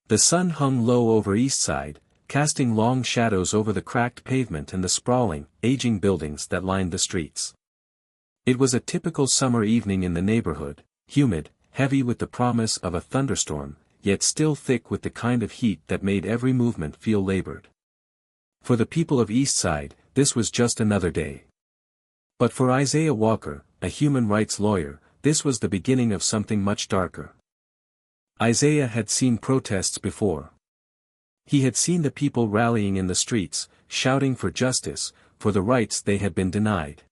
The sun hung low over Eastside, casting long shadows over the cracked pavement and the sprawling, aging buildings that lined the streets. It was a typical summer evening in the neighborhood, humid, heavy with the promise of a thunderstorm, yet still thick with the kind of heat that made every movement feel labored. For the people of Eastside, this was just another day. But for Isaiah Walker, a human rights lawyer, this was the beginning of something much darker. Isaiah had seen protests before. He had seen the people rallying in the streets, shouting for justice, for the rights they had been denied.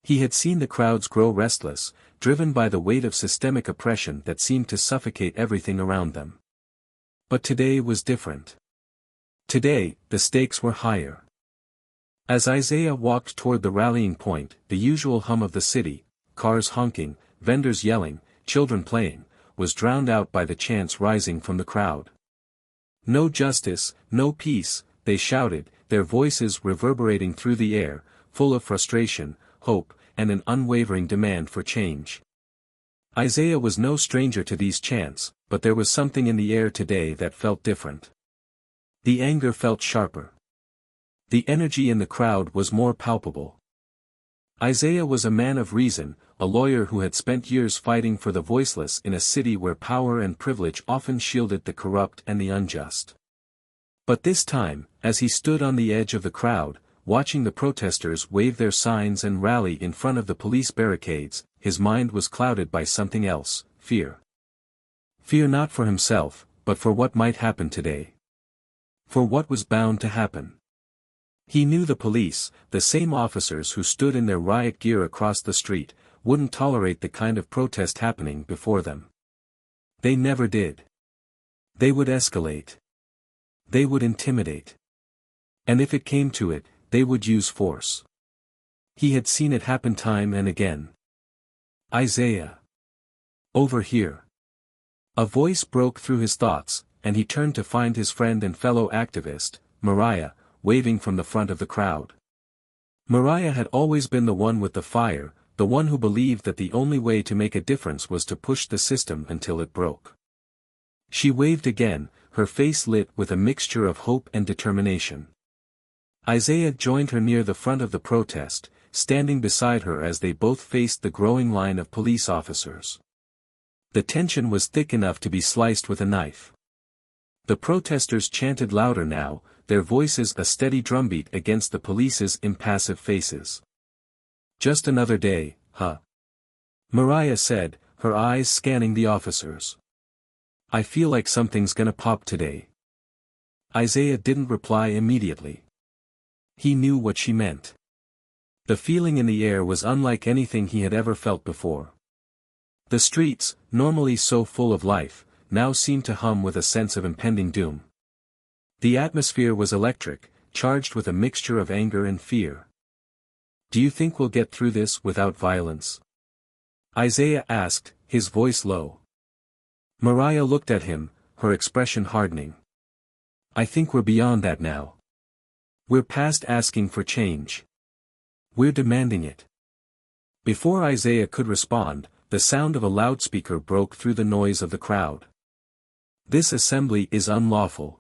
He had seen the crowds grow restless, driven by the weight of systemic oppression that seemed to suffocate everything around them. But today was different. Today, the stakes were higher. As Isaiah walked toward the rallying point, the usual hum of the city, cars honking, vendors yelling, children playing, was drowned out by the chants rising from the crowd. No justice, no peace, they shouted, their voices reverberating through the air, full of frustration, hope, and an unwavering demand for change. Isaiah was no stranger to these chants, but there was something in the air today that felt different. The anger felt sharper. The energy in the crowd was more palpable. Isaiah was a man of reason, a lawyer who had spent years fighting for the voiceless in a city where power and privilege often shielded the corrupt and the unjust. But this time, as he stood on the edge of the crowd, watching the protesters wave their signs and rally in front of the police barricades, his mind was clouded by something else, fear. Fear not for himself, but for what might happen today. For what was bound to happen. He knew the police, the same officers who stood in their riot gear across the street, wouldn't tolerate the kind of protest happening before them. They never did. They would escalate. They would intimidate. And if it came to it, they would use force. He had seen it happen time and again. Isaiah. Over here. A voice broke through his thoughts, and he turned to find his friend and fellow activist, Mariah, waving from the front of the crowd. Mariah had always been the one with the fire, the one who believed that the only way to make a difference was to push the system until it broke. She waved again, her face lit with a mixture of hope and determination. Isaiah joined her near the front of the protest, standing beside her as they both faced the growing line of police officers. The tension was thick enough to be sliced with a knife. The protesters chanted louder now, their voices a steady drumbeat against the police's impassive faces. Just another day, huh? Mariah said, her eyes scanning the officers. I feel like something's gonna pop today. Isaiah didn't reply immediately. He knew what she meant. The feeling in the air was unlike anything he had ever felt before. The streets, normally so full of life, now seemed to hum with a sense of impending doom. The atmosphere was electric, charged with a mixture of anger and fear. Do you think we'll get through this without violence? Isaiah asked, his voice low. Mariah looked at him, her expression hardening. I think we're beyond that now. We're past asking for change. We're demanding it. Before Isaiah could respond, the sound of a loudspeaker broke through the noise of the crowd. This assembly is unlawful.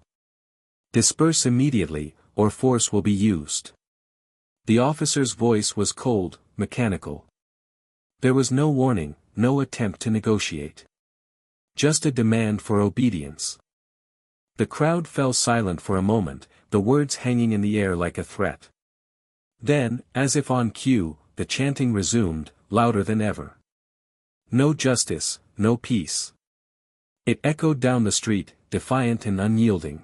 Disperse immediately, or force will be used. The officer's voice was cold, mechanical. There was no warning, no attempt to negotiate. Just a demand for obedience. The crowd fell silent for a moment, the words hanging in the air like a threat. Then, as if on cue, the chanting resumed, louder than ever. No justice, no peace. It echoed down the street, defiant and unyielding.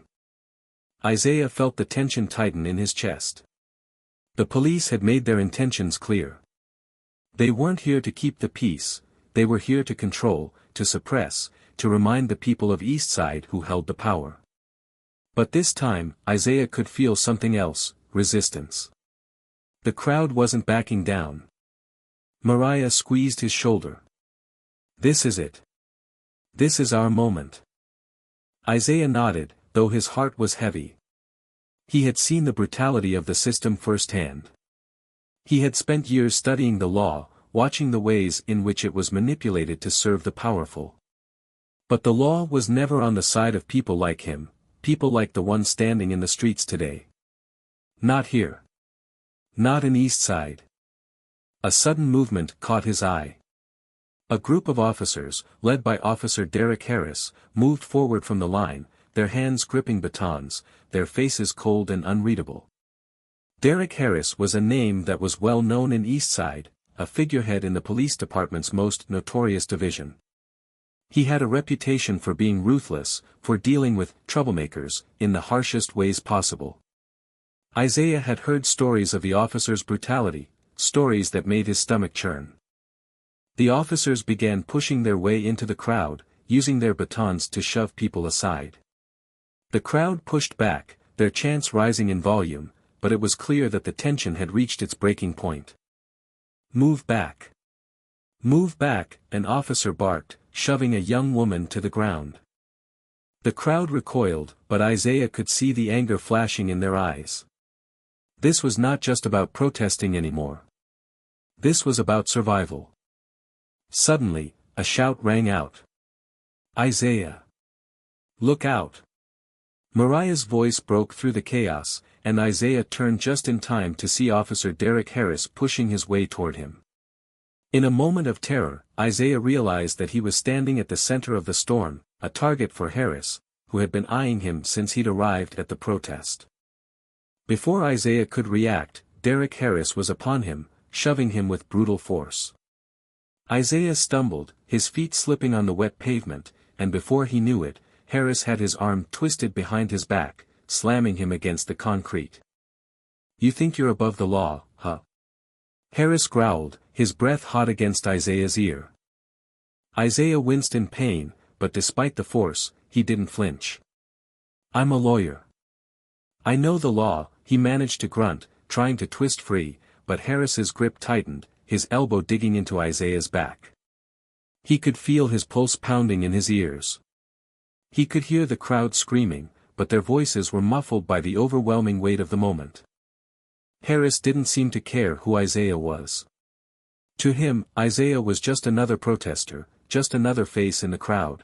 Isaiah felt the tension tighten in his chest. The police had made their intentions clear. They weren't here to keep the peace, they were here to control, to suppress, to remind the people of Eastside who held the power. But this time, Isaiah could feel something else, resistance. The crowd wasn't backing down. Mariah squeezed his shoulder. This is it. This is our moment. Isaiah nodded, though his heart was heavy. He had seen the brutality of the system firsthand. He had spent years studying the law, watching the ways in which it was manipulated to serve the powerful. But the law was never on the side of people like him, people like the ones standing in the streets today. Not here. Not in Eastside. A sudden movement caught his eye. A group of officers, led by Officer Derek Harris, moved forward from the line, their hands gripping batons, their faces cold and unreadable. Derek Harris was a name that was well known in Eastside, a figurehead in the police department's most notorious division. He had a reputation for being ruthless, for dealing with troublemakers in the harshest ways possible. Isaiah had heard stories of the officer's brutality, stories that made his stomach churn. The officers began pushing their way into the crowd, using their batons to shove people aside. The crowd pushed back, their chants rising in volume, but it was clear that the tension had reached its breaking point. "Move back! Move back!" an officer barked, shoving a young woman to the ground. The crowd recoiled, but Isaiah could see the anger flashing in their eyes. This was not just about protesting anymore. This was about survival. Suddenly, a shout rang out. "Isaiah! Look out!" Mariah's voice broke through the chaos, and Isaiah turned just in time to see Officer Derek Harris pushing his way toward him. In a moment of terror, Isaiah realized that he was standing at the center of the storm, a target for Harris, who had been eyeing him since he'd arrived at the protest. Before Isaiah could react, Derek Harris was upon him, shoving him with brutal force. Isaiah stumbled, his feet slipping on the wet pavement, and before he knew it, Harris had his arm twisted behind his back, slamming him against the concrete. "You think you're above the law, huh?" Harris growled, his breath hot against Isaiah's ear. Isaiah winced in pain, but despite the force, he didn't flinch. "I'm a lawyer. I know the law," he managed to grunt, trying to twist free, but Harris's grip tightened, his elbow digging into Isaiah's back. He could feel his pulse pounding in his ears. He could hear the crowd screaming, but their voices were muffled by the overwhelming weight of the moment. Harris didn't seem to care who Isaiah was. To him, Isaiah was just another protester, just another face in the crowd.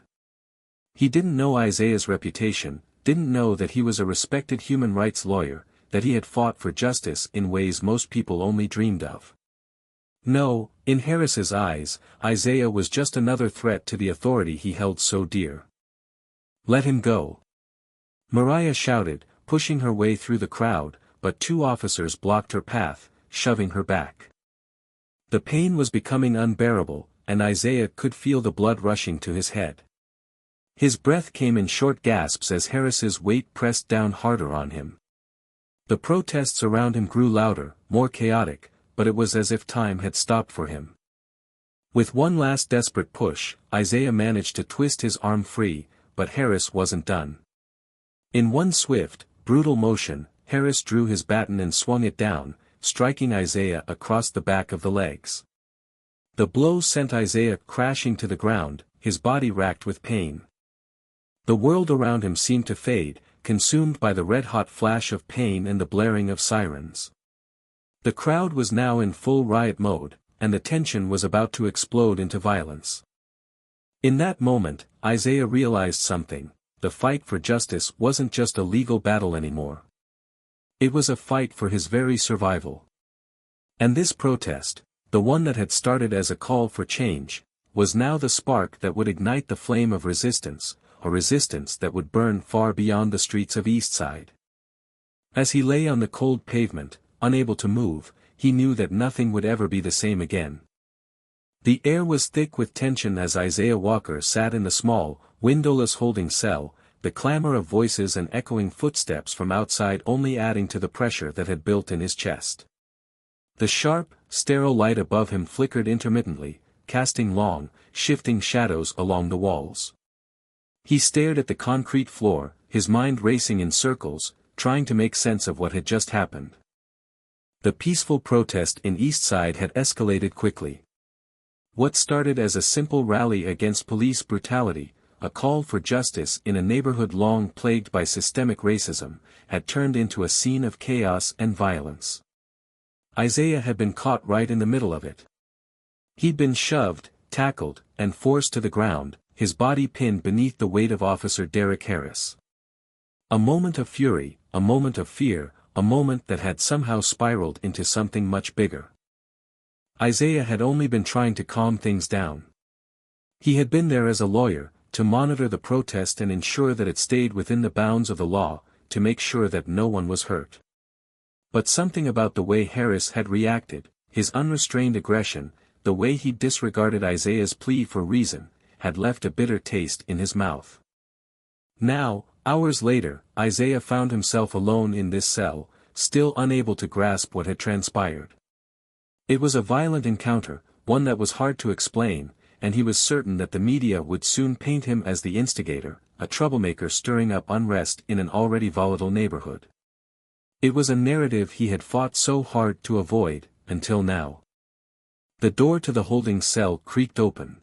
He didn't know Isaiah's reputation, didn't know that he was a respected human rights lawyer, that he had fought for justice in ways most people only dreamed of. No, in Harris's eyes, Isaiah was just another threat to the authority he held so dear. "Let him go!" Mariah shouted, pushing her way through the crowd, but two officers blocked her path, shoving her back. The pain was becoming unbearable, and Isaiah could feel the blood rushing to his head. His breath came in short gasps as Harris's weight pressed down harder on him. The protests around him grew louder, more chaotic, but it was as if time had stopped for him. With one last desperate push, Isaiah managed to twist his arm free, but Harris wasn't done. In one swift, brutal motion, Harris drew his baton and swung it down, striking Isaiah across the back of the legs. The blow sent Isaiah crashing to the ground, his body racked with pain. The world around him seemed to fade, consumed by the red-hot flash of pain and the blaring of sirens. The crowd was now in full riot mode, and the tension was about to explode into violence. In that moment, Isaiah realized something: the fight for justice wasn't just a legal battle anymore. It was a fight for his very survival. And this protest, the one that had started as a call for change, was now the spark that would ignite the flame of resistance, a resistance that would burn far beyond the streets of Eastside. As he lay on the cold pavement, unable to move, he knew that nothing would ever be the same again. The air was thick with tension as Isaiah Walker sat in the small, windowless holding cell, the clamor of voices and echoing footsteps from outside only adding to the pressure that had built in his chest. The sharp, sterile light above him flickered intermittently, casting long, shifting shadows along the walls. He stared at the concrete floor, his mind racing in circles, trying to make sense of what had just happened. The peaceful protest in Eastside had escalated quickly. What started as a simple rally against police brutality, a call for justice in a neighborhood long plagued by systemic racism, had turned into a scene of chaos and violence. Isaiah had been caught right in the middle of it. He'd been shoved, tackled, and forced to the ground, his body pinned beneath the weight of Officer Derek Harris. A moment of fury, a moment of fear, a moment that had somehow spiraled into something much bigger. Isaiah had only been trying to calm things down. He had been there as a lawyer, to monitor the protest and ensure that it stayed within the bounds of the law, to make sure that no one was hurt. But something about the way Harris had reacted, his unrestrained aggression, the way he disregarded Isaiah's plea for reason, had left a bitter taste in his mouth. Now, hours later, Isaiah found himself alone in this cell, still unable to grasp what had transpired. It was a violent encounter, one that was hard to explain, and he was certain that the media would soon paint him as the instigator, a troublemaker stirring up unrest in an already volatile neighborhood. It was a narrative he had fought so hard to avoid, until now. The door to the holding cell creaked open.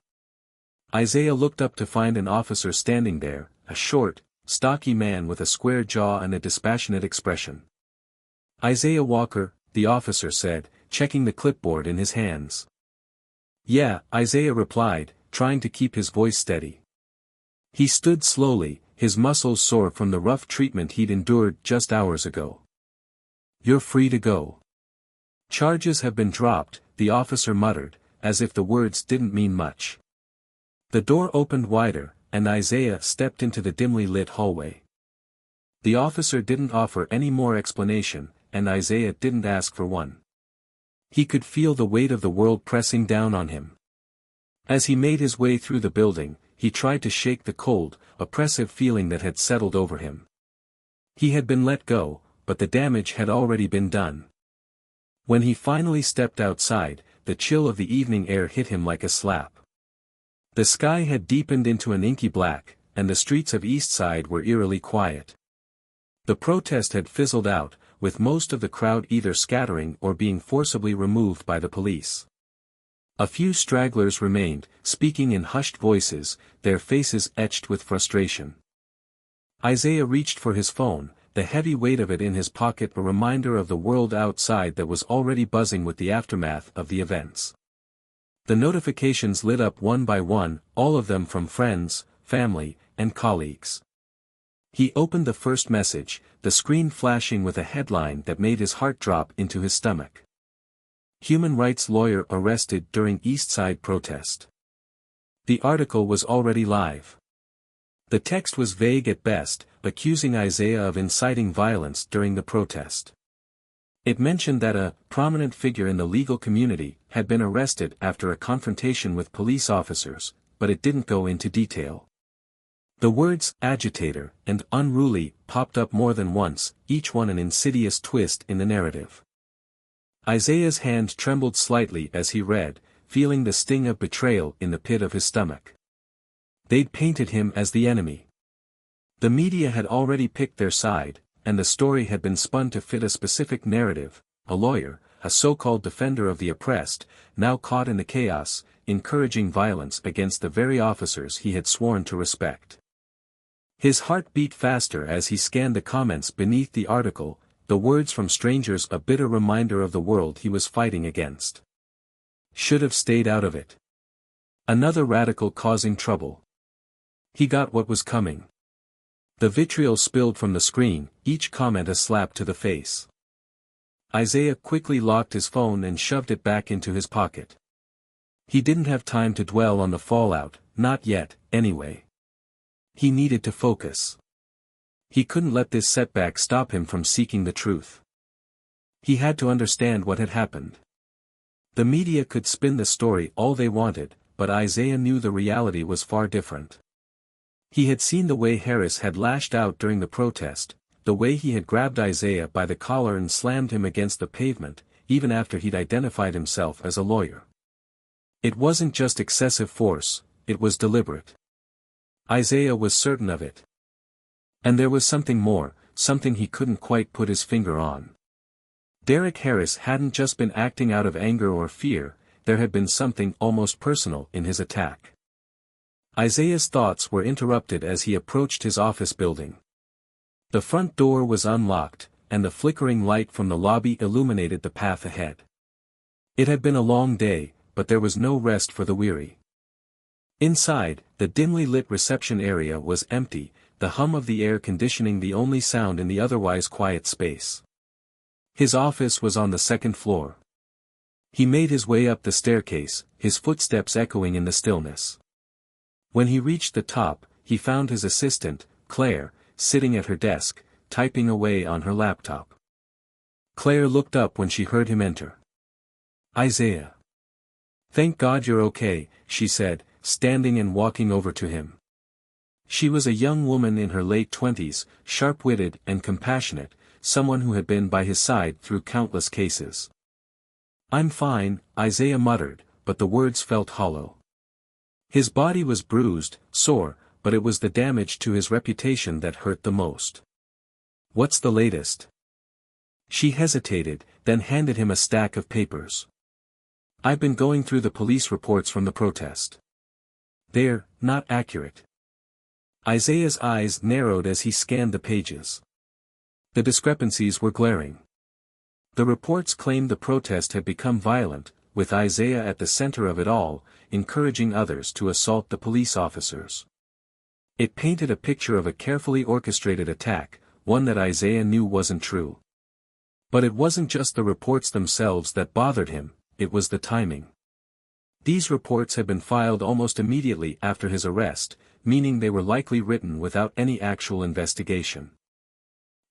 Isaiah looked up to find an officer standing there, a short, stocky man with a square jaw and a dispassionate expression. "Isaiah Walker," the officer said, checking the clipboard in his hands. "Yeah," Isaiah replied, trying to keep his voice steady. He stood slowly, his muscles sore from the rough treatment he'd endured just hours ago. "You're free to go. Charges have been dropped," the officer muttered, as if the words didn't mean much. The door opened wider, and Isaiah stepped into the dimly lit hallway. The officer didn't offer any more explanation, and Isaiah didn't ask for one. He could feel the weight of the world pressing down on him. As he made his way through the building, he tried to shake the cold, oppressive feeling that had settled over him. He had been let go, but the damage had already been done. When he finally stepped outside, the chill of the evening air hit him like a slap. The sky had deepened into an inky black, and the streets of Eastside were eerily quiet. The protest had fizzled out, with most of the crowd either scattering or being forcibly removed by the police. A few stragglers remained, speaking in hushed voices, their faces etched with frustration. Isaiah reached for his phone, the heavy weight of it in his pocket a reminder of the world outside that was already buzzing with the aftermath of the events. The notifications lit up one by one, all of them from friends, family, and colleagues. He opened the first message, the screen flashing with a headline that made his heart drop into his stomach. Human rights lawyer arrested during Eastside protest. The article was already live. The text was vague at best, accusing Isaiah of inciting violence during the protest. It mentioned that a prominent figure in the legal community had been arrested after a confrontation with police officers, but it didn't go into detail. The words agitator and unruly popped up more than once, each one an insidious twist in the narrative. Isaiah's hand trembled slightly as he read, feeling the sting of betrayal in the pit of his stomach. They'd painted him as the enemy. The media had already picked their side, and the story had been spun to fit a specific narrative, a lawyer, a so-called defender of the oppressed, now caught in the chaos, encouraging violence against the very officers he had sworn to respect. His heart beat faster as he scanned the comments beneath the article, the words from strangers a bitter reminder of the world he was fighting against. Should have stayed out of it. Another radical causing trouble. He got what was coming. The vitriol spilled from the screen, each comment a slap to the face. Isaiah quickly locked his phone and shoved it back into his pocket. He didn't have time to dwell on the fallout, not yet, anyway. He needed to focus. He couldn't let this setback stop him from seeking the truth. He had to understand what had happened. The media could spin the story all they wanted, but Isaiah knew the reality was far different. He had seen the way Harris had lashed out during the protest, the way he had grabbed Isaiah by the collar and slammed him against the pavement, even after he'd identified himself as a lawyer. It wasn't just excessive force, it was deliberate. Isaiah was certain of it. And there was something more, something he couldn't quite put his finger on. Derek Harris hadn't just been acting out of anger or fear, there had been something almost personal in his attack. Isaiah's thoughts were interrupted as he approached his office building. The front door was unlocked, and the flickering light from the lobby illuminated the path ahead. It had been a long day, but there was no rest for the weary. Inside, The dimly lit reception area was empty, the hum of the air conditioning the only sound in the otherwise quiet space. His office was on the second floor. He made his way up the staircase, his footsteps echoing in the stillness. When he reached the top, he found his assistant, Claire, sitting at her desk, typing away on her laptop. Claire looked up when she heard him enter. "Isaiah. Thank God you're okay," she said, standing and walking over to him. She was a young woman in her late 20s, sharp-witted and compassionate, someone who had been by his side through countless cases. "I'm fine," Isaiah muttered, but the words felt hollow. His body was bruised, sore, but it was the damage to his reputation that hurt the most. "What's the latest?" She hesitated, then handed him a stack of papers. "I've been going through the police reports from the protest. They're not accurate." Isaiah's eyes narrowed as he scanned the pages. The discrepancies were glaring. The reports claimed the protest had become violent, with Isaiah at the center of it all, encouraging others to assault the police officers. It painted a picture of a carefully orchestrated attack, one that Isaiah knew wasn't true. But it wasn't just the reports themselves that bothered him, it was the timing. These reports had been filed almost immediately after his arrest, meaning they were likely written without any actual investigation.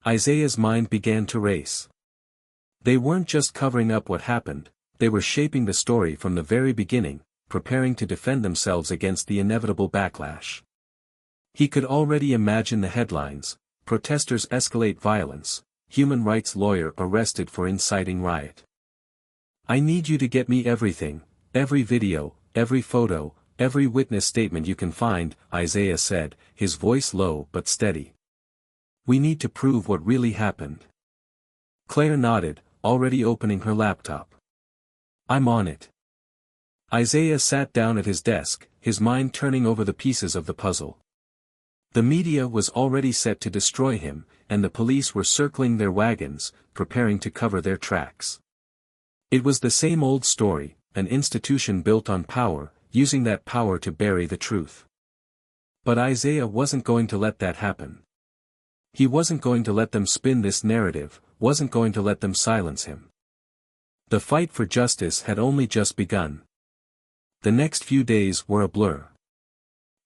Isaiah's mind began to race. They weren't just covering up what happened, they were shaping the story from the very beginning, preparing to defend themselves against the inevitable backlash. He could already imagine the headlines: "Protesters escalate violence, human rights lawyer arrested for inciting riot." "I need you to get me everything, every video, every photo, every witness statement you can find," Isaiah said, his voice low but steady. "We need to prove what really happened." Claire nodded, already opening her laptop. "I'm on it." Isaiah sat down at his desk, his mind turning over the pieces of the puzzle. The media was already set to destroy him, and the police were circling their wagons, preparing to cover their tracks. It was the same old story, an institution built on power, using that power to bury the truth. But Isaiah wasn't going to let that happen. He wasn't going to let them spin this narrative, wasn't going to let them silence him. The fight for justice had only just begun. The next few days were a blur.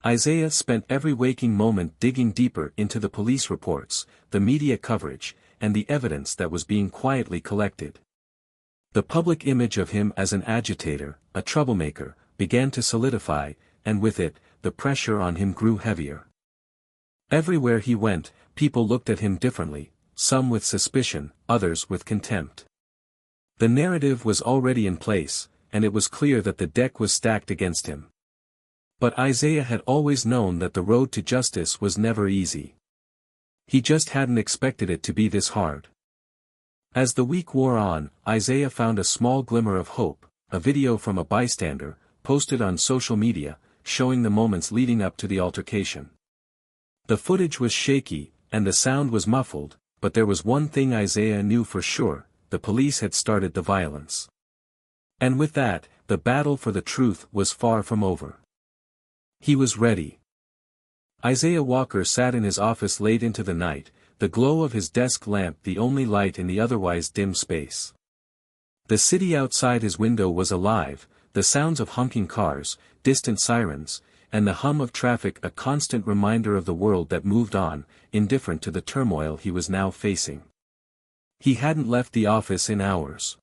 Isaiah spent every waking moment digging deeper into the police reports, the media coverage, and the evidence that was being quietly collected. The public image of him as an agitator, a troublemaker, began to solidify, and with it, the pressure on him grew heavier. Everywhere he went, people looked at him differently, some with suspicion, others with contempt. The narrative was already in place, and it was clear that the deck was stacked against him. But Isaiah had always known that the road to justice was never easy. He just hadn't expected it to be this hard. As the week wore on, Isaiah found a small glimmer of hope, a video from a bystander, posted on social media, showing the moments leading up to the altercation. The footage was shaky, and the sound was muffled, but there was one thing Isaiah knew for sure: the police had started the violence. And with that, the battle for the truth was far from over. He was ready. Isaiah Walker sat in his office late into the night, the glow of his desk lamp the only light in the otherwise dim space. The city outside his window was alive, the sounds of honking cars, distant sirens, and the hum of traffic a constant reminder of the world that moved on, indifferent to the turmoil he was now facing. He hadn't left the office in hours.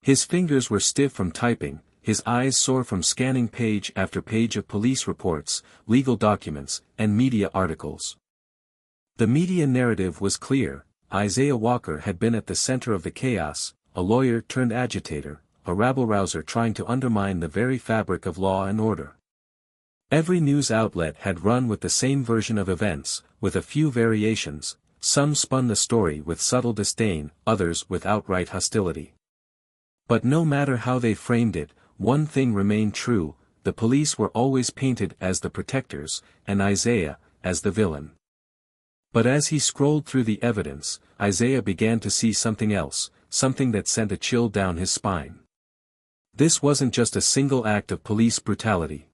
His fingers were stiff from typing, his eyes sore from scanning page after page of police reports, legal documents, and media articles. The media narrative was clear: Isaiah Walker had been at the center of the chaos, a lawyer turned agitator, a rabble-rouser trying to undermine the very fabric of law and order. Every news outlet had run with the same version of events, with a few variations. Some spun the story with subtle disdain, others with outright hostility. But no matter how they framed it, one thing remained true: the police were always painted as the protectors, and Isaiah as the villain. But as he scrolled through the evidence, Isaiah began to see something else, something that sent a chill down his spine. This wasn't just a single act of police brutality.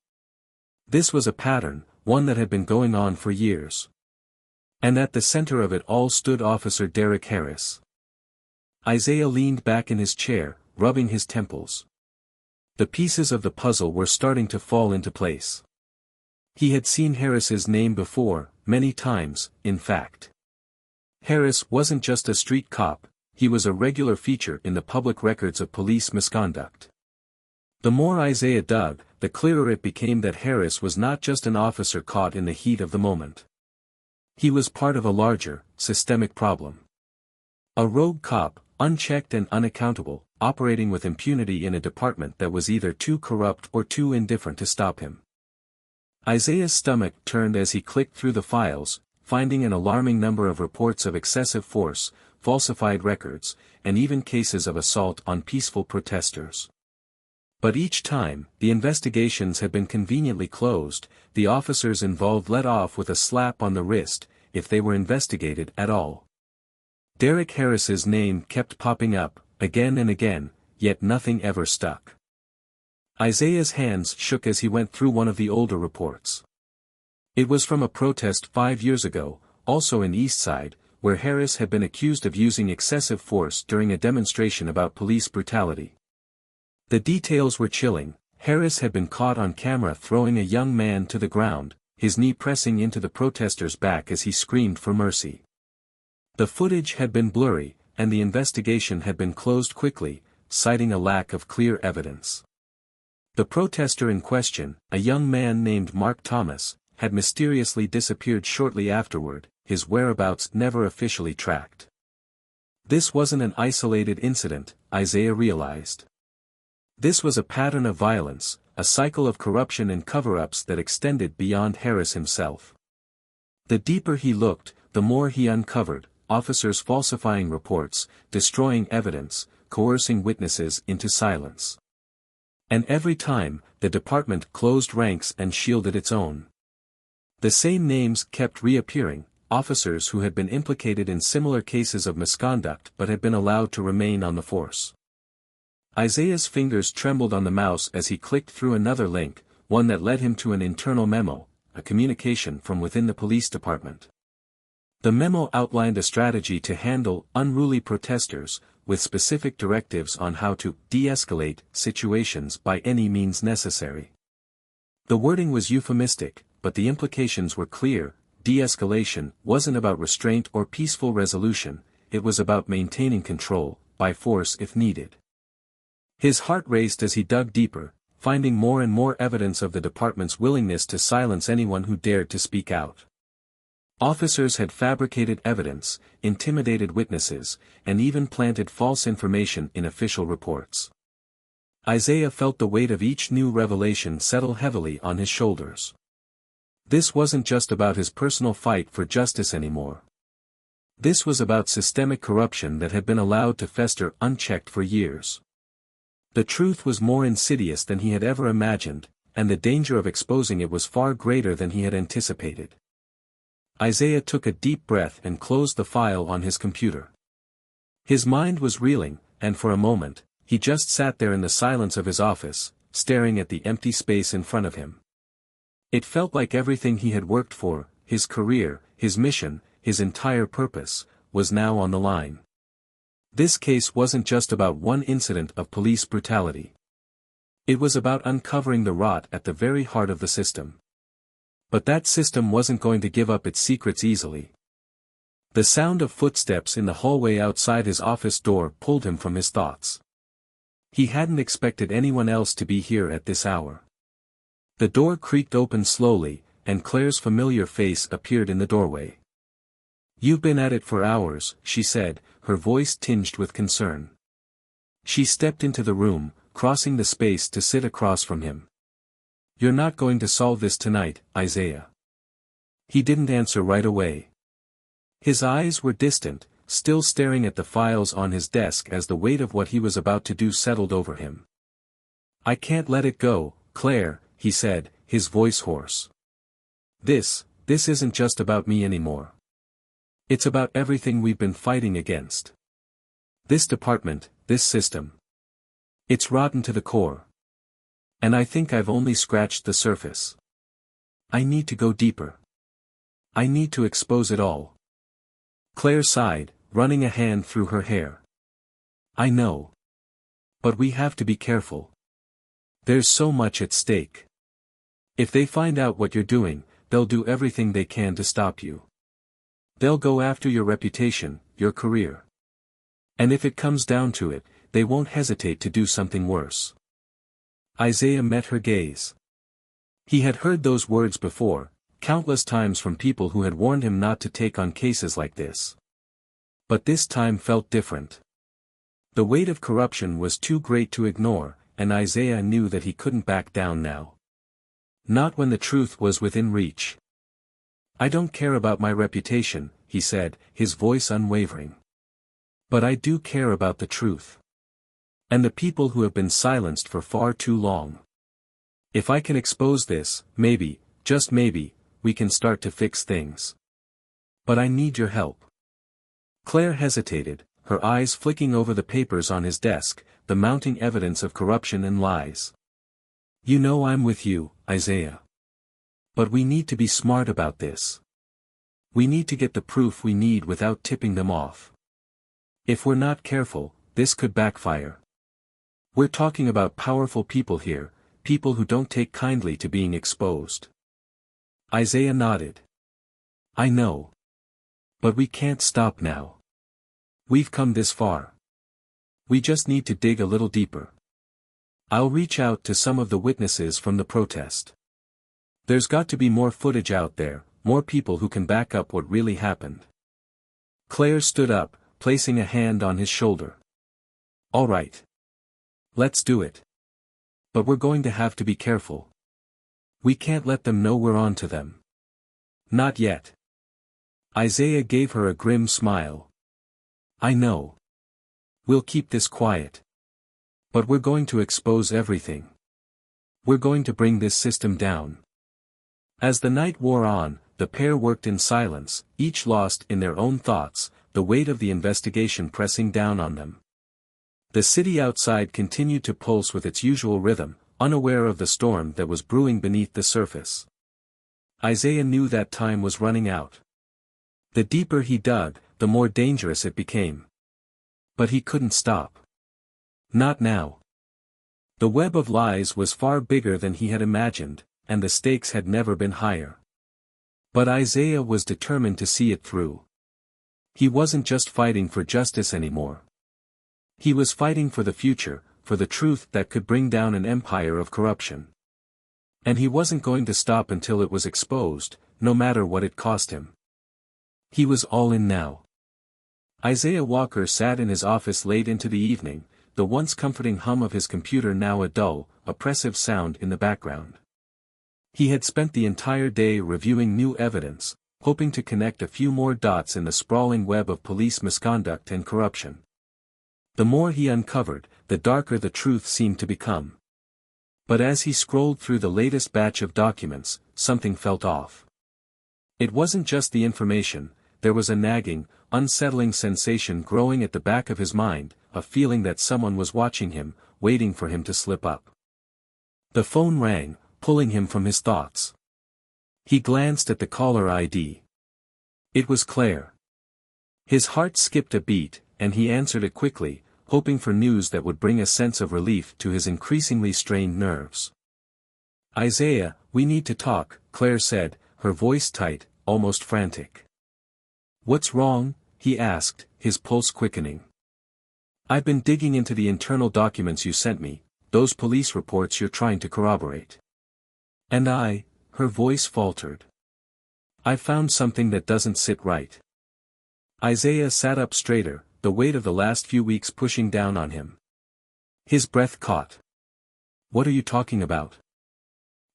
This was a pattern, one that had been going on for years. And at the center of it all stood Officer Derek Harris. Isaiah leaned back in his chair, rubbing his temples. The pieces of the puzzle were starting to fall into place. He had seen Harris's name before, many times, in fact. Harris wasn't just a street cop, he was a regular feature in the public records of police misconduct. The more Isaiah dug, the clearer it became that Harris was not just an officer caught in the heat of the moment. He was part of a larger, systemic problem. A rogue cop, unchecked and unaccountable, operating with impunity in a department that was either too corrupt or too indifferent to stop him. Isaiah's stomach turned as he clicked through the files, finding an alarming number of reports of excessive force, falsified records, and even cases of assault on peaceful protesters. But each time, the investigations had been conveniently closed, the officers involved let off with a slap on the wrist, if they were investigated at all. Derek Harris's name kept popping up, again and again, yet nothing ever stuck. Isaiah's hands shook as he went through one of the older reports. It was from a protest 5 years ago, also in Eastside, where Harris had been accused of using excessive force during a demonstration about police brutality. The details were chilling. Harris had been caught on camera throwing a young man to the ground, his knee pressing into the protester's back as he screamed for mercy. The footage had been blurry, and the investigation had been closed quickly, citing a lack of clear evidence. The protester in question, a young man named Mark Thomas, had mysteriously disappeared shortly afterward, his whereabouts never officially tracked. This wasn't an isolated incident, Isaiah realized. This was a pattern of violence, a cycle of corruption and cover-ups that extended beyond Harris himself. The deeper he looked, the more he uncovered, officers falsifying reports, destroying evidence, coercing witnesses into silence. And every time, the department closed ranks and shielded its own. The same names kept reappearing, officers who had been implicated in similar cases of misconduct but had been allowed to remain on the force. Isaiah's fingers trembled on the mouse as he clicked through another link, one that led him to an internal memo, a communication from within the police department. The memo outlined a strategy to handle unruly protesters, with specific directives on how to de-escalate situations by any means necessary. The wording was euphemistic, but the implications were clear. De-escalation wasn't about restraint or peaceful resolution, it was about maintaining control, by force if needed. His heart raced as he dug deeper, finding more and more evidence of the department's willingness to silence anyone who dared to speak out. Officers had fabricated evidence, intimidated witnesses, and even planted false information in official reports. Isaiah felt the weight of each new revelation settle heavily on his shoulders. This wasn't just about his personal fight for justice anymore. This was about systemic corruption that had been allowed to fester unchecked for years. The truth was more insidious than he had ever imagined, and the danger of exposing it was far greater than he had anticipated. Isaiah took a deep breath and closed the file on his computer. His mind was reeling, and for a moment, he just sat there in the silence of his office, staring at the empty space in front of him. It felt like everything he had worked for, his career, his mission, his entire purpose, was now on the line. This case wasn't just about one incident of police brutality. It was about uncovering the rot at the very heart of the system. But that system wasn't going to give up its secrets easily. The sound of footsteps in the hallway outside his office door pulled him from his thoughts. He hadn't expected anyone else to be here at this hour. The door creaked open slowly, and Claire's familiar face appeared in the doorway. "You've been at it for hours," she said, her voice tinged with concern. She stepped into the room, crossing the space to sit across from him. "You're not going to solve this tonight, Isaiah." He didn't answer right away. His eyes were distant, still staring at the files on his desk as the weight of what he was about to do settled over him. "I can't let it go, Claire," he said, his voice hoarse. This isn't just about me anymore. It's about everything we've been fighting against. This department, this system. It's rotten to the core. And I think I've only scratched the surface. I need to go deeper. I need to expose it all. Claire sighed, running a hand through her hair. I know. But we have to be careful. There's so much at stake. If they find out what you're doing, they'll do everything they can to stop you. They'll go after your reputation, your career. And if it comes down to it, they won't hesitate to do something worse. Isaiah met her gaze. He had heard those words before, countless times from people who had warned him not to take on cases like this. But this time felt different. The weight of corruption was too great to ignore, and Isaiah knew that he couldn't back down now. Not when the truth was within reach. I don't care about my reputation, he said, his voice unwavering. But I do care about the truth. And the people who have been silenced for far too long. If I can expose this, maybe, just maybe, we can start to fix things. But I need your help. Claire hesitated, her eyes flicking over the papers on his desk, the mounting evidence of corruption and lies. You know I'm with you, Isaiah. But we need to be smart about this. We need to get the proof we need without tipping them off. If we're not careful, this could backfire. We're talking about powerful people here, people who don't take kindly to being exposed. Isaiah nodded. I know. But we can't stop now. We've come this far. We just need to dig a little deeper. I'll reach out to some of the witnesses from the protest. There's got to be more footage out there, more people who can back up what really happened. Claire stood up, placing a hand on his shoulder. All right. Let's do it. But we're going to have to be careful. We can't let them know we're on to them. Not yet. Isaiah gave her a grim smile. I know. We'll keep this quiet. But we're going to expose everything. We're going to bring this system down. As the night wore on, the pair worked in silence, each lost in their own thoughts, the weight of the investigation pressing down on them. The city outside continued to pulse with its usual rhythm, unaware of the storm that was brewing beneath the surface. Isaiah knew that time was running out. The deeper he dug, the more dangerous it became. But he couldn't stop. Not now. The web of lies was far bigger than he had imagined, and the stakes had never been higher. But Isaiah was determined to see it through. He wasn't just fighting for justice anymore. He was fighting for the future, for the truth that could bring down an empire of corruption. And he wasn't going to stop until it was exposed, no matter what it cost him. He was all in now. Isaiah Walker sat in his office late into the evening, the once comforting hum of his computer now a dull, oppressive sound in the background. He had spent the entire day reviewing new evidence, hoping to connect a few more dots in the sprawling web of police misconduct and corruption. The more he uncovered, the darker the truth seemed to become. But as he scrolled through the latest batch of documents, something felt off. It wasn't just the information, there was a nagging, unsettling sensation growing at the back of his mind, a feeling that someone was watching him, waiting for him to slip up. The phone rang, pulling him from his thoughts. He glanced at the caller ID. It was Claire. His heart skipped a beat, and he answered it quickly, hoping for news that would bring a sense of relief to his increasingly strained nerves. Isaiah, we need to talk, Claire said, her voice tight, almost frantic. What's wrong? He asked, his pulse quickening. I've been digging into the internal documents you sent me, those police reports you're trying to corroborate. And her voice faltered. I found something that doesn't sit right. Isaiah sat up straighter, the weight of the last few weeks pushing down on him. His breath caught. What are you talking about?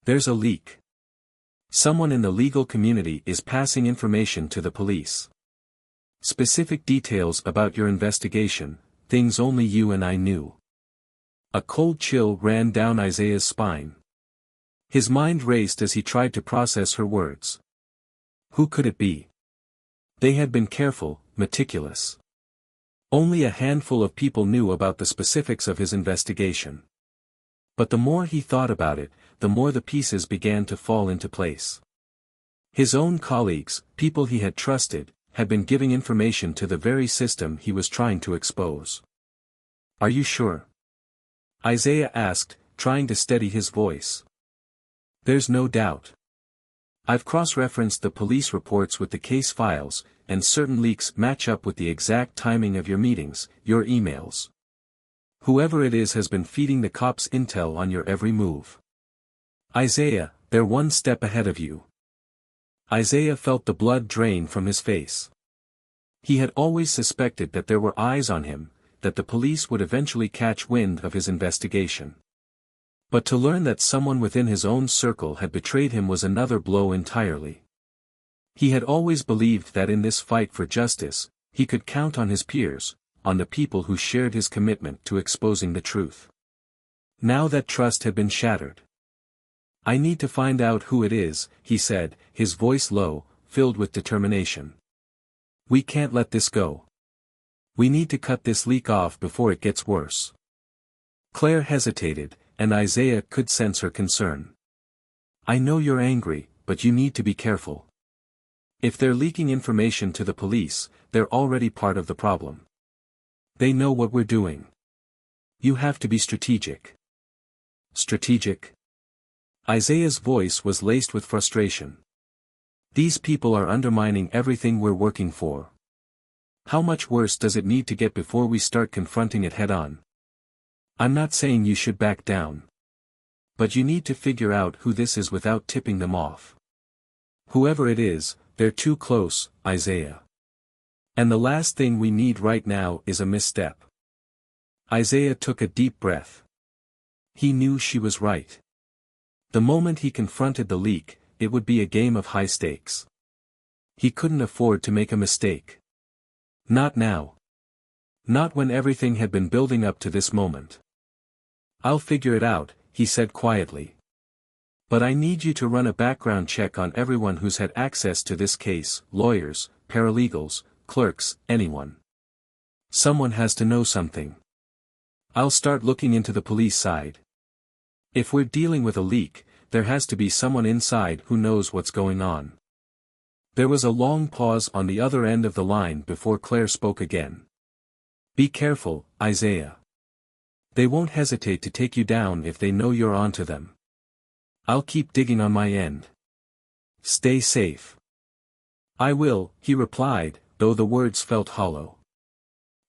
There's a leak. Someone in the legal community is passing information to the police. Specific details about your investigation, things only you and I knew. A cold chill ran down Isaiah's spine. His mind raced as he tried to process her words. Who could it be? They had been careful, meticulous. Only a handful of people knew about the specifics of his investigation. But the more he thought about it, the more the pieces began to fall into place. His own colleagues, people he had trusted, had been giving information to the very system he was trying to expose. "Are you sure?" Isaiah asked, trying to steady his voice. "There's no doubt. I've cross-referenced the police reports with the case files, and certain leaks match up with the exact timing of your meetings, your emails. Whoever it is has been feeding the cops intel on your every move. Isaiah, they're one step ahead of you." Isaiah felt the blood drain from his face. He had always suspected that there were eyes on him, that the police would eventually catch wind of his investigation. But to learn that someone within his own circle had betrayed him was another blow entirely. He had always believed that in this fight for justice, he could count on his peers, on the people who shared his commitment to exposing the truth. Now that trust had been shattered. "I need to find out who it is," he said, his voice low, filled with determination. "We can't let this go. We need to cut this leak off before it gets worse." Claire hesitated, and Isaiah could sense her concern. "I know you're angry, but you need to be careful. If they're leaking information to the police, they're already part of the problem. They know what we're doing. You have to be strategic." "Strategic?" Isaiah's voice was laced with frustration. "These people are undermining everything we're working for. How much worse does it need to get before we start confronting it head-on? I'm not saying you should back down. But you need to figure out who this is without tipping them off. Whoever it is, they're too close, Isaiah. And the last thing we need right now is a misstep." Isaiah took a deep breath. He knew she was right. The moment he confronted the leak, it would be a game of high stakes. He couldn't afford to make a mistake. Not now. Not when everything had been building up to this moment. "I'll figure it out," he said quietly. "But I need you to run a background check on everyone who's had access to this case, lawyers, paralegals, clerks, anyone. Someone has to know something. I'll start looking into the police side. If we're dealing with a leak, there has to be someone inside who knows what's going on." There was a long pause on the other end of the line before Claire spoke again. "Be careful, Isaiah. They won't hesitate to take you down if they know you're onto them. I'll keep digging on my end. Stay safe." "I will," he replied, though the words felt hollow.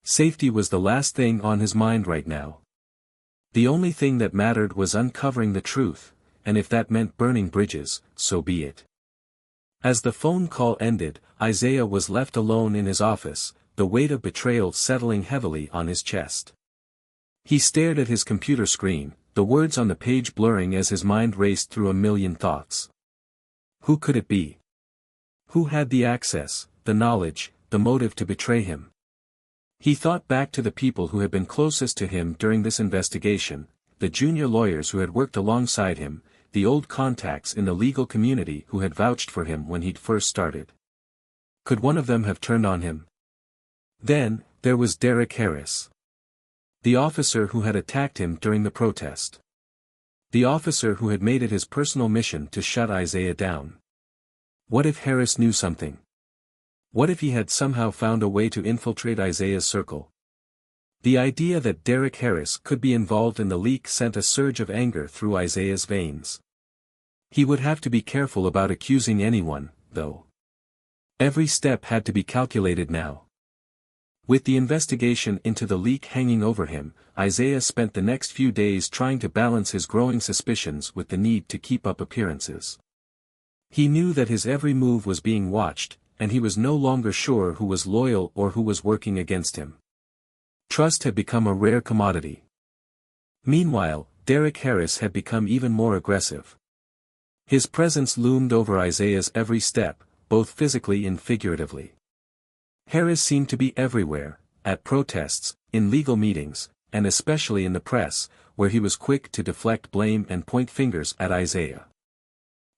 Safety was the last thing on his mind right now. The only thing that mattered was uncovering the truth, and if that meant burning bridges, so be it. As the phone call ended, Isaiah was left alone in his office, the weight of betrayal settling heavily on his chest. He stared at his computer screen, the words on the page blurring as his mind raced through a million thoughts. Who could it be? Who had the access, the knowledge, the motive to betray him? He thought back to the people who had been closest to him during this investigation, the junior lawyers who had worked alongside him, the old contacts in the legal community who had vouched for him when he'd first started. Could one of them have turned on him? Then, there was Derek Harris. The officer who had attacked him during the protest. The officer who had made it his personal mission to shut Isaiah down. What if Harris knew something? What if he had somehow found a way to infiltrate Isaiah's circle? The idea that Derek Harris could be involved in the leak sent a surge of anger through Isaiah's veins. He would have to be careful about accusing anyone, though. Every step had to be calculated now. With the investigation into the leak hanging over him, Isaiah spent the next few days trying to balance his growing suspicions with the need to keep up appearances. He knew that his every move was being watched, and he was no longer sure who was loyal or who was working against him. Trust had become a rare commodity. Meanwhile, Derek Harris had become even more aggressive. His presence loomed over Isaiah's every step, both physically and figuratively. Harris seemed to be everywhere, at protests, in legal meetings, and especially in the press, where he was quick to deflect blame and point fingers at Isaiah.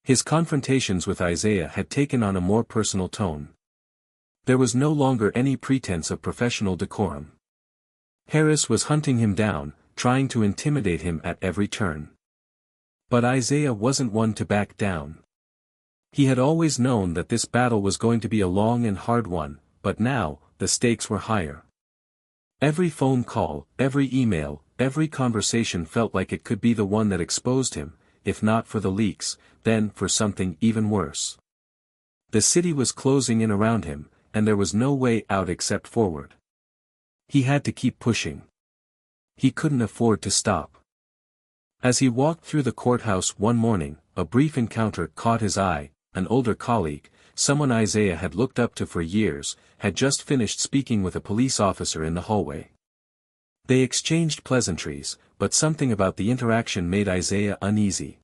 His confrontations with Isaiah had taken on a more personal tone. There was no longer any pretense of professional decorum. Harris was hunting him down, trying to intimidate him at every turn. But Isaiah wasn't one to back down. He had always known that this battle was going to be a long and hard one, but now, the stakes were higher. Every phone call, every email, every conversation felt like it could be the one that exposed him, if not for the leaks, then for something even worse. The city was closing in around him, and there was no way out except forward. He had to keep pushing. He couldn't afford to stop. As he walked through the courthouse one morning, a brief encounter caught his eye. An older colleague, someone Isaiah had looked up to for years, had just finished speaking with a police officer in the hallway. They exchanged pleasantries, but something about the interaction made Isaiah uneasy.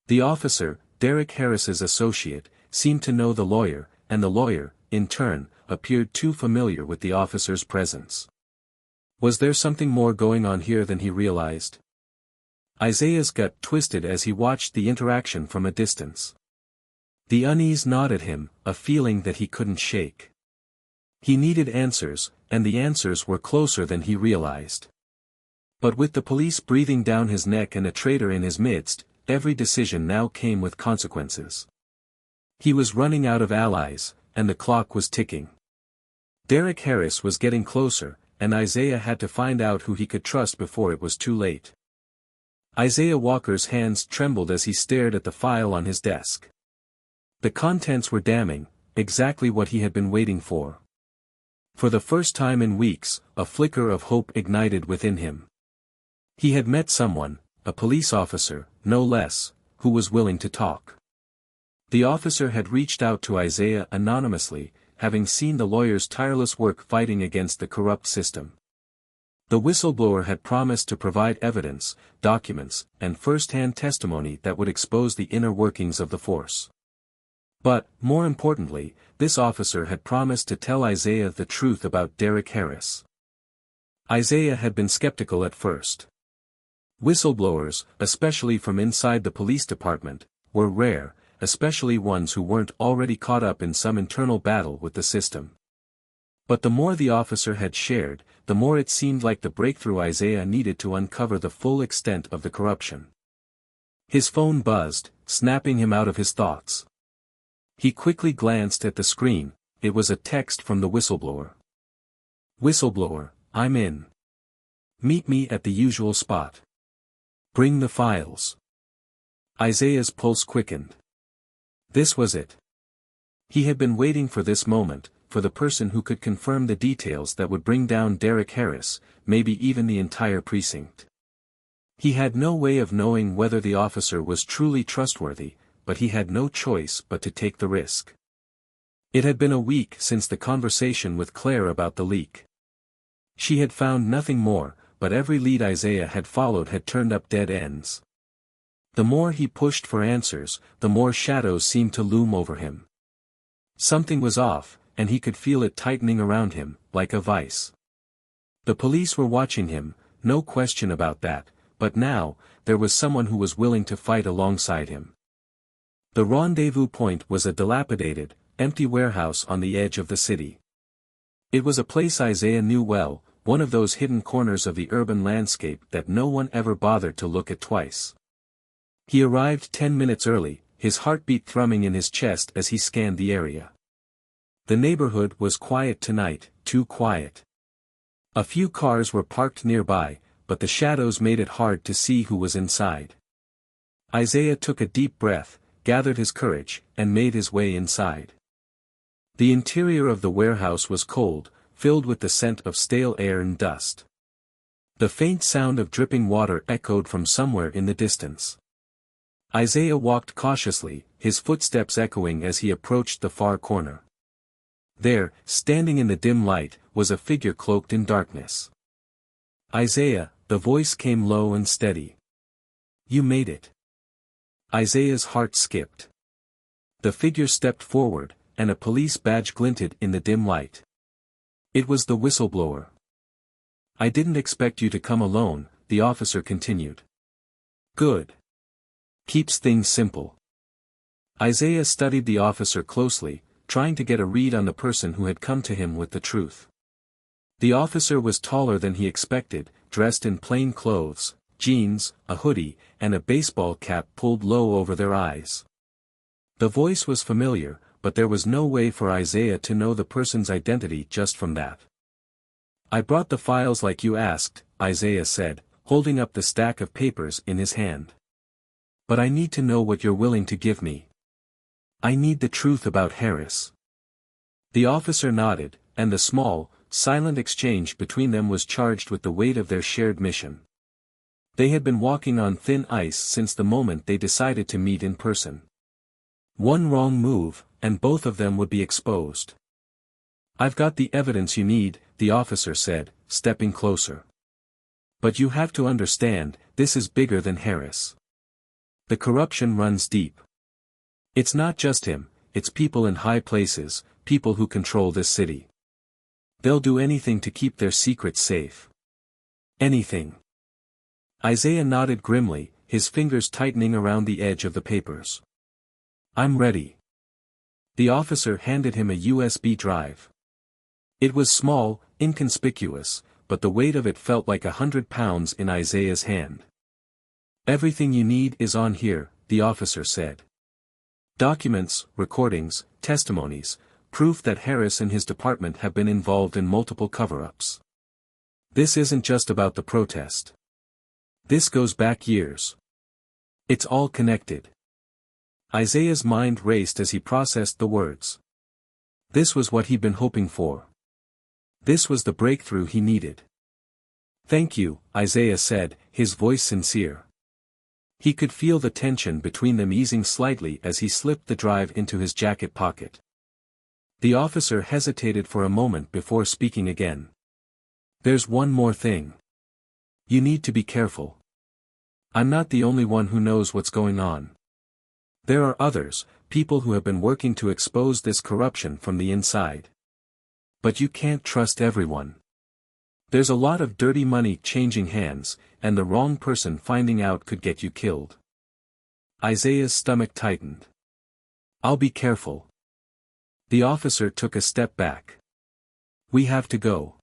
The officer, Derek Harris's associate, seemed to know the lawyer, and the lawyer, in turn, appeared too familiar with the officer's presence. Was there something more going on here than he realized? Isaiah's gut twisted as he watched the interaction from a distance. The unease gnawed at him, a feeling that he couldn't shake. He needed answers, and the answers were closer than he realized. But with the police breathing down his neck and a traitor in his midst, every decision now came with consequences. He was running out of allies, and the clock was ticking. Derek Harris was getting closer, and Isaiah had to find out who he could trust before it was too late. Isaiah Walker's hands trembled as he stared at the file on his desk. The contents were damning, exactly what he had been waiting for. For the first time in weeks, a flicker of hope ignited within him. He had met someone, a police officer, no less, who was willing to talk. The officer had reached out to Isaiah anonymously, having seen the lawyer's tireless work fighting against the corrupt system. The whistleblower had promised to provide evidence, documents, and first-hand testimony that would expose the inner workings of the force. But, more importantly, this officer had promised to tell Isaiah the truth about Derek Harris. Isaiah had been skeptical at first. Whistleblowers, especially from inside the police department, were rare, especially ones who weren't already caught up in some internal battle with the system. But the more the officer had shared, the more it seemed like the breakthrough Isaiah needed to uncover the full extent of the corruption. His phone buzzed, snapping him out of his thoughts. He quickly glanced at the screen. It was a text from the whistleblower. "Whistleblower, I'm in. Meet me at the usual spot. Bring the files." Isaiah's pulse quickened. This was it. He had been waiting for this moment, for the person who could confirm the details that would bring down Derek Harris, maybe even the entire precinct. He had no way of knowing whether the officer was truly trustworthy, but he had no choice but to take the risk. It had been a week since the conversation with Claire about the leak. She had found nothing more, but every lead Isaiah had followed had turned up dead ends. The more he pushed for answers, the more shadows seemed to loom over him. Something was off, and he could feel it tightening around him, like a vice. The police were watching him, no question about that, but now, there was someone who was willing to fight alongside him. The rendezvous point was a dilapidated, empty warehouse on the edge of the city. It was a place Isaiah knew well, one of those hidden corners of the urban landscape that no one ever bothered to look at twice. He arrived 10 minutes early, his heartbeat thrumming in his chest as he scanned the area. The neighborhood was quiet tonight, too quiet. A few cars were parked nearby, but the shadows made it hard to see who was inside. Isaiah took a deep breath, gathered his courage, and made his way inside. The interior of the warehouse was cold, filled with the scent of stale air and dust. The faint sound of dripping water echoed from somewhere in the distance. Isaiah walked cautiously, his footsteps echoing as he approached the far corner. There, standing in the dim light, was a figure cloaked in darkness. "Isaiah," the voice came low and steady. "You made it." Isaiah's heart skipped. The figure stepped forward, and a police badge glinted in the dim light. It was the whistleblower. "I didn't expect you to come alone," the officer continued. "Good. Keeps things simple." Isaiah studied the officer closely, trying to get a read on the person who had come to him with the truth. The officer was taller than he expected, dressed in plain clothes, jeans, a hoodie, and a baseball cap pulled low over their eyes. The voice was familiar, but there was no way for Isaiah to know the person's identity just from that. "I brought the files like you asked," Isaiah said, holding up the stack of papers in his hand. "But I need to know what you're willing to give me. I need the truth about Harris." The officer nodded, and the small, silent exchange between them was charged with the weight of their shared mission. They had been walking on thin ice since the moment they decided to meet in person. One wrong move, and both of them would be exposed. "I've got the evidence you need," the officer said, stepping closer. "But you have to understand, this is bigger than Harris. The corruption runs deep. It's not just him, it's people in high places, people who control this city. They'll do anything to keep their secrets safe. Anything." Isaiah nodded grimly, his fingers tightening around the edge of the papers. "I'm ready." The officer handed him a USB drive. It was small, inconspicuous, but the weight of it felt like 100 pounds in Isaiah's hand. "Everything you need is on here," the officer said. "Documents, recordings, testimonies, proof that Harris and his department have been involved in multiple cover-ups. This isn't just about the protest. This goes back years. It's all connected." Isaiah's mind raced as he processed the words. This was what he'd been hoping for. This was the breakthrough he needed. "Thank you," Isaiah said, his voice sincere. He could feel the tension between them easing slightly as he slipped the drive into his jacket pocket. The officer hesitated for a moment before speaking again. "There's one more thing. You need to be careful. I'm not the only one who knows what's going on. There are others, people who have been working to expose this corruption from the inside. But you can't trust everyone. There's a lot of dirty money changing hands, and the wrong person finding out could get you killed." Isaiah's stomach tightened. "I'll be careful." The officer took a step back. "We have to go.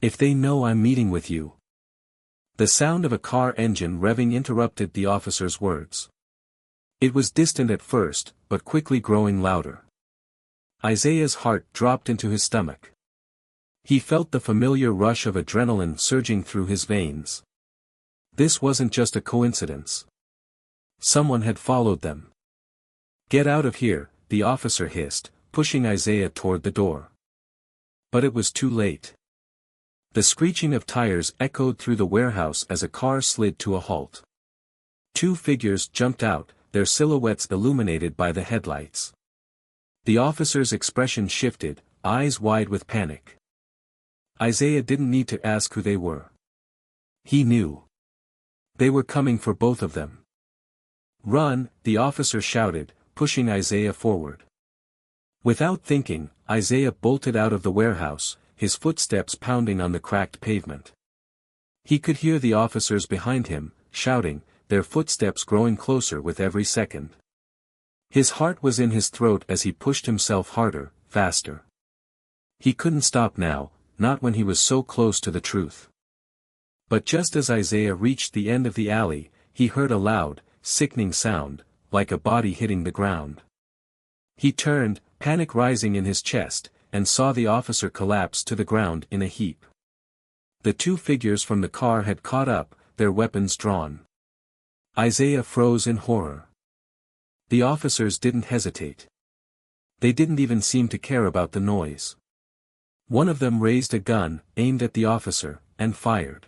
If they know I'm meeting with you." The sound of a car engine revving interrupted the officer's words. It was distant at first, but quickly growing louder. Isaiah's heart dropped into his stomach. He felt the familiar rush of adrenaline surging through his veins. This wasn't just a coincidence. Someone had followed them. "Get out of here," the officer hissed, pushing Isaiah toward the door. But it was too late. The screeching of tires echoed through the warehouse as a car slid to a halt. Two figures jumped out, their silhouettes illuminated by the headlights. The officer's expression shifted, eyes wide with panic. Isaiah didn't need to ask who they were. He knew. They were coming for both of them. "Run," the officer shouted, pushing Isaiah forward. Without thinking, Isaiah bolted out of the warehouse, his footsteps pounding on the cracked pavement. He could hear the officers behind him, shouting, their footsteps growing closer with every second. His heart was in his throat as he pushed himself harder, faster. He couldn't stop now, not when he was so close to the truth. But just as Isaiah reached the end of the alley, he heard a loud, sickening sound, like a body hitting the ground. He turned, panic rising in his chest, and saw the officer collapse to the ground in a heap. The two figures from the car had caught up, their weapons drawn. Isaiah froze in horror. The officers didn't hesitate. They didn't even seem to care about the noise. One of them raised a gun, aimed at the officer, and fired.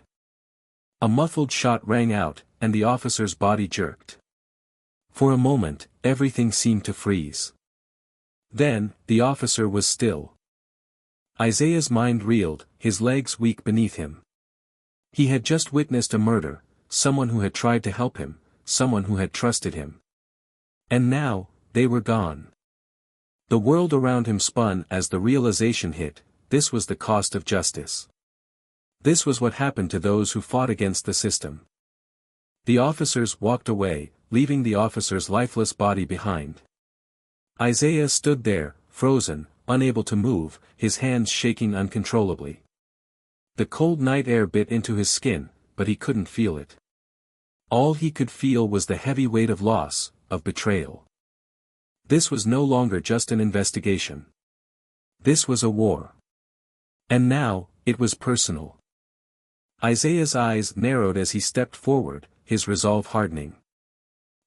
A muffled shot rang out, and the officer's body jerked. For a moment, everything seemed to freeze. Then, the officer was still. Isaiah's mind reeled, his legs weak beneath him. He had just witnessed a murder, someone who had tried to help him, someone who had trusted him. And now, they were gone. The world around him spun as the realization hit, this was the cost of justice. This was what happened to those who fought against the system. The officers walked away, leaving the officer's lifeless body behind. Isaiah stood there, frozen, unable to move, his hands shaking uncontrollably. The cold night air bit into his skin, but he couldn't feel it. All he could feel was the heavy weight of loss, of betrayal. This was no longer just an investigation. This was a war. And now, it was personal. Isaiah's eyes narrowed as he stepped forward, his resolve hardening.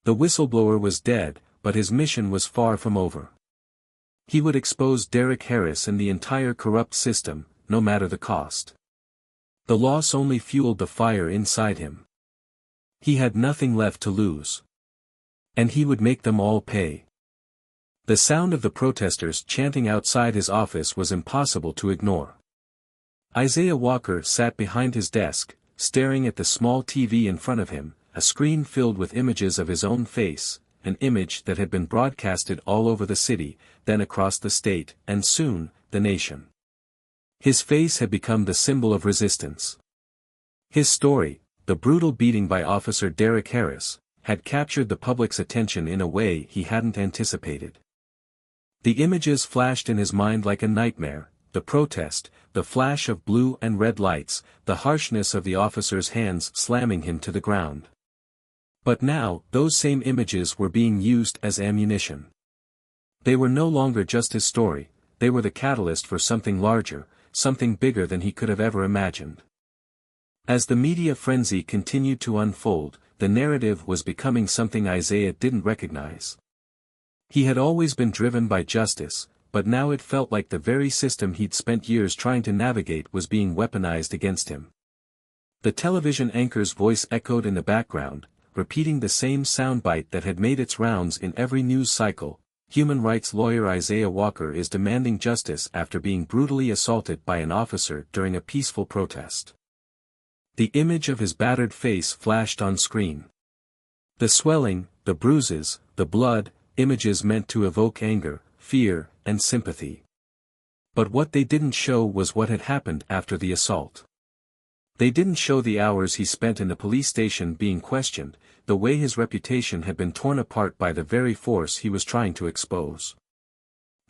The whistleblower was dead, but his mission was far from over. He would expose Derek Harris and the entire corrupt system, no matter the cost. The loss only fueled the fire inside him. He had nothing left to lose. And he would make them all pay. The sound of the protesters chanting outside his office was impossible to ignore. Isaiah Walker sat behind his desk, staring at the small TV in front of him, a screen filled with images of his own face, an image that had been broadcasted all over the city, then across the state, and soon, the nation. His face had become the symbol of resistance. His story, the brutal beating by Officer Derek Harris, had captured the public's attention in a way he hadn't anticipated. The images flashed in his mind like a nightmare, the protest, the flash of blue and red lights, the harshness of the officer's hands slamming him to the ground. But now, those same images were being used as ammunition. They were no longer just his story, they were the catalyst for something larger, something bigger than he could have ever imagined. As the media frenzy continued to unfold, the narrative was becoming something Isaiah didn't recognize. He had always been driven by justice, but now it felt like the very system he'd spent years trying to navigate was being weaponized against him. The television anchor's voice echoed in the background, repeating the same soundbite that had made its rounds in every news cycle. Human rights lawyer Isaiah Walker is demanding justice after being brutally assaulted by an officer during a peaceful protest. The image of his battered face flashed on screen. The swelling, the bruises, the blood, images meant to evoke anger, fear, and sympathy. But what they didn't show was what had happened after the assault. They didn't show the hours he spent in the police station being questioned, the way his reputation had been torn apart by the very force he was trying to expose.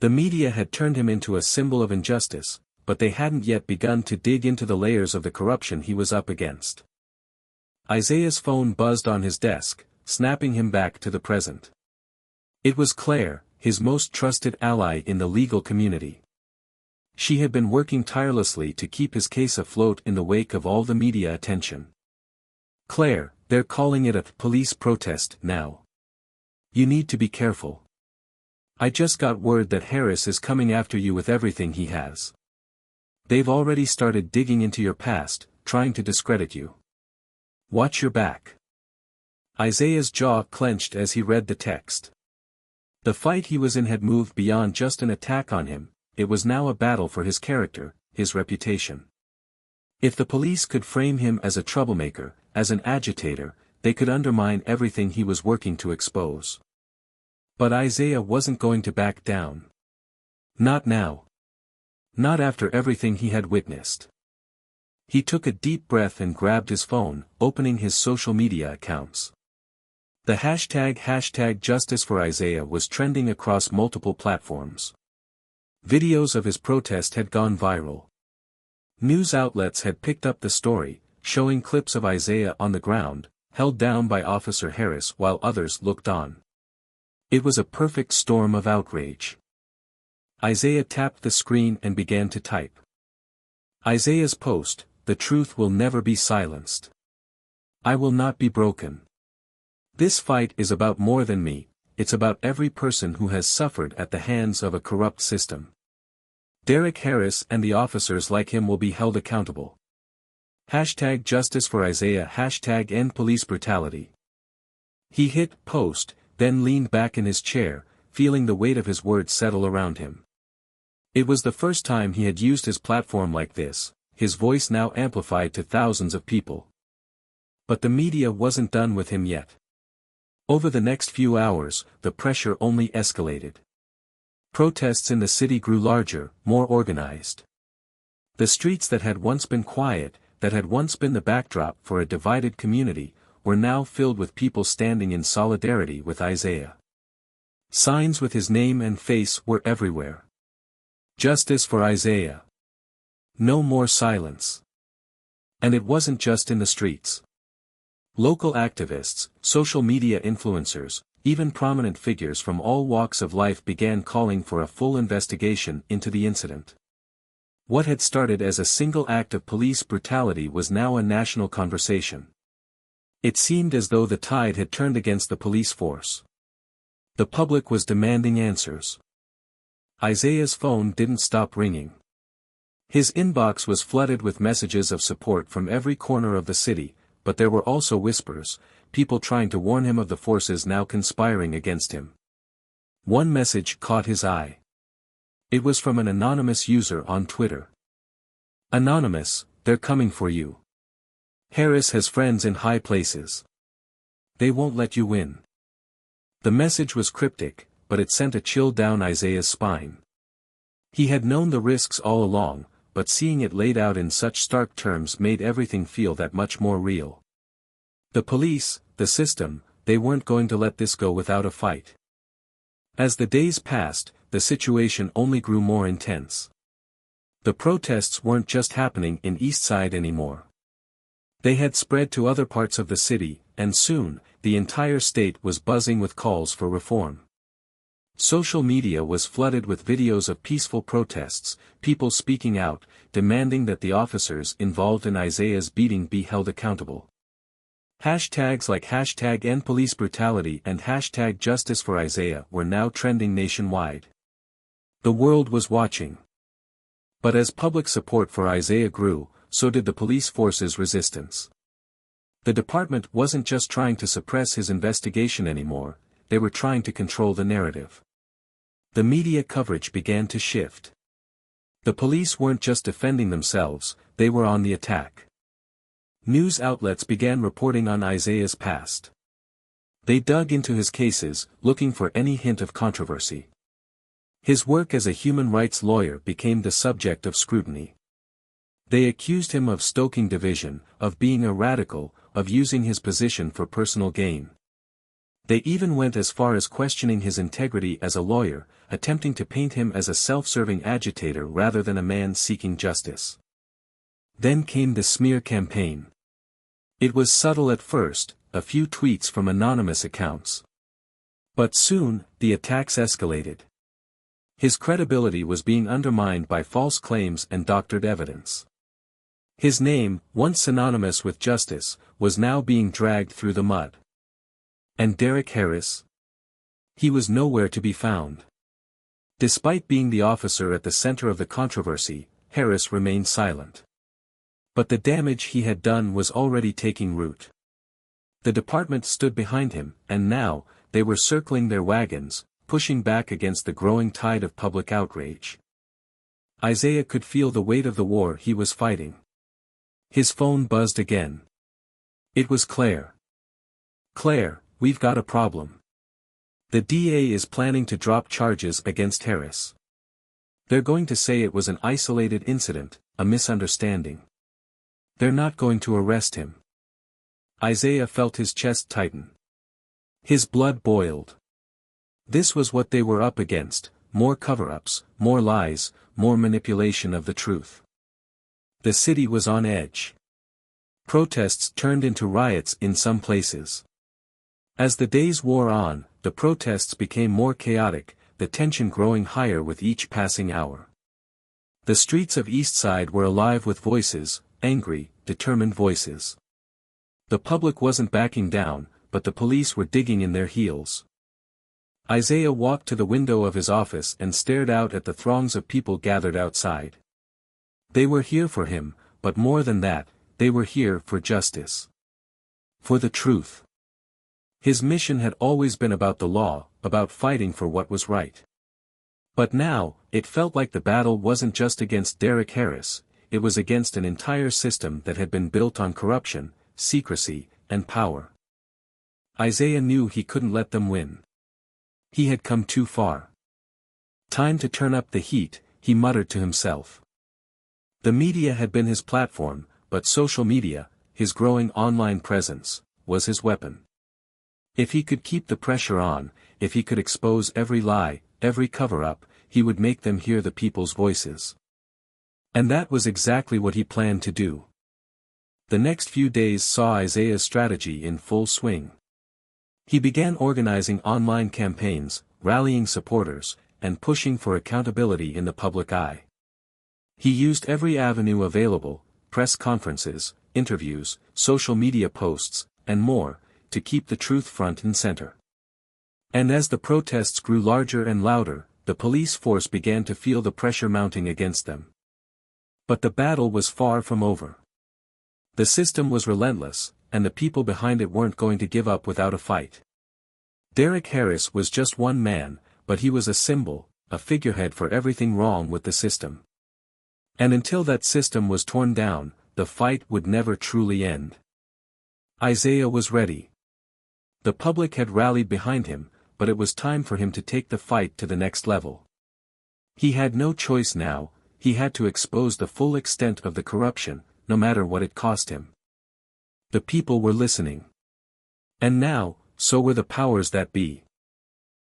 The media had turned him into a symbol of injustice, but they hadn't yet begun to dig into the layers of the corruption he was up against. Isaiah's phone buzzed on his desk, snapping him back to the present. It was Claire, his most trusted ally in the legal community. She had been working tirelessly to keep his case afloat in the wake of all the media attention. "Claire, they're calling it a police protest now. You need to be careful. I just got word that Harris is coming after you with everything he has. They've already started digging into your past, trying to discredit you. Watch your back." Isaiah's jaw clenched as he read the text. The fight he was in had moved beyond just an attack on him, it was now a battle for his character, his reputation. If the police could frame him as a troublemaker, as an agitator, they could undermine everything he was working to expose. But Isaiah wasn't going to back down. Not now. Not after everything he had witnessed. He took a deep breath and grabbed his phone, opening his social media accounts. The hashtag Justice for Isaiah was trending across multiple platforms. Videos of his protest had gone viral. News outlets had picked up the story, showing clips of Isaiah on the ground, held down by Officer Harris while others looked on. It was a perfect storm of outrage. Isaiah tapped the screen and began to type. Isaiah's post, "The truth will never be silenced. I will not be broken. This fight is about more than me, it's about every person who has suffered at the hands of a corrupt system. Derek Harris and the officers like him will be held accountable. Hashtag Justice for Isaiah, hashtag End Police Brutality." He hit post, then leaned back in his chair, feeling the weight of his words settle around him. It was the first time he had used his platform like this, his voice now amplified to thousands of people. But the media wasn't done with him yet. Over the next few hours, the pressure only escalated. Protests in the city grew larger, more organized. The streets that had once been quiet, that had once been the backdrop for a divided community, were now filled with people standing in solidarity with Isaiah. Signs with his name and face were everywhere. Justice for Isaiah. No more silence. And it wasn't just in the streets. Local activists, social media influencers, even prominent figures from all walks of life began calling for a full investigation into the incident. What had started as a single act of police brutality was now a national conversation. It seemed as though the tide had turned against the police force. The public was demanding answers. Isaiah's phone didn't stop ringing. His inbox was flooded with messages of support from every corner of the city, but there were also whispers, people trying to warn him of the forces now conspiring against him. One message caught his eye. It was from an anonymous user on Twitter. "Anonymous, they're coming for you. Harris has friends in high places. They won't let you win." The message was cryptic, but it sent a chill down Isaiah's spine. He had known the risks all along, but seeing it laid out in such stark terms made everything feel that much more real. The police, the system, they weren't going to let this go without a fight. As the days passed, the situation only grew more intense. The protests weren't just happening in Eastside anymore. They had spread to other parts of the city, and soon, the entire state was buzzing with calls for reform. Social media was flooded with videos of peaceful protests, people speaking out, demanding that the officers involved in Isaiah's beating be held accountable. Hashtags like #EndPoliceBrutality and #JusticeForIsaiah were now trending nationwide. The world was watching. But as public support for Isaiah grew, so did the police force's resistance. The department wasn't just trying to suppress his investigation anymore, they were trying to control the narrative. The media coverage began to shift. The police weren't just defending themselves, they were on the attack. News outlets began reporting on Isaiah's past. They dug into his cases, looking for any hint of controversy. His work as a human rights lawyer became the subject of scrutiny. They accused him of stoking division, of being a radical, of using his position for personal gain. They even went as far as questioning his integrity as a lawyer, attempting to paint him as a self-serving agitator rather than a man seeking justice. Then came the smear campaign. It was subtle at first, a few tweets from anonymous accounts. But soon, the attacks escalated. His credibility was being undermined by false claims and doctored evidence. His name, once synonymous with justice, was now being dragged through the mud. And Derek Harris? He was nowhere to be found. Despite being the officer at the center of the controversy, Harris remained silent. But the damage he had done was already taking root. The department stood behind him, and now, they were circling their wagons, pushing back against the growing tide of public outrage. Isaiah could feel the weight of the war he was fighting. His phone buzzed again. It was Claire. "Claire, we've got a problem. The DA is planning to drop charges against Harris. They're going to say it was an isolated incident, a misunderstanding. They're not going to arrest him." Isaiah felt his chest tighten. His blood boiled. This was what they were up against, more cover-ups, more lies, more manipulation of the truth. The city was on edge. Protests turned into riots in some places. As the days wore on, the protests became more chaotic, the tension growing higher with each passing hour. The streets of Eastside were alive with voices, angry, determined voices. The public wasn't backing down, but the police were digging in their heels. Isaiah walked to the window of his office and stared out at the throngs of people gathered outside. They were here for him, but more than that, they were here for justice. For the truth. His mission had always been about the law, about fighting for what was right. But now, it felt like the battle wasn't just against Derek Harris, it was against an entire system that had been built on corruption, secrecy, and power. Isaiah knew he couldn't let them win. He had come too far. Time to turn up the heat, he muttered to himself. The media had been his platform, but social media, his growing online presence, was his weapon. If he could keep the pressure on, if he could expose every lie, every cover-up, he would make them hear the people's voices. And that was exactly what he planned to do. The next few days saw Isaiah's strategy in full swing. He began organizing online campaigns, rallying supporters, and pushing for accountability in the public eye. He used every avenue available, press conferences, interviews, social media posts, and more, to keep the truth front and center. And as the protests grew larger and louder, the police force began to feel the pressure mounting against them. But the battle was far from over. The system was relentless, and the people behind it weren't going to give up without a fight. Derek Harris was just one man, but he was a symbol, a figurehead for everything wrong with the system. And until that system was torn down, the fight would never truly end. Isaiah was ready. The public had rallied behind him, but it was time for him to take the fight to the next level. He had no choice now, he had to expose the full extent of the corruption, no matter what it cost him. The people were listening. And now, so were the powers that be.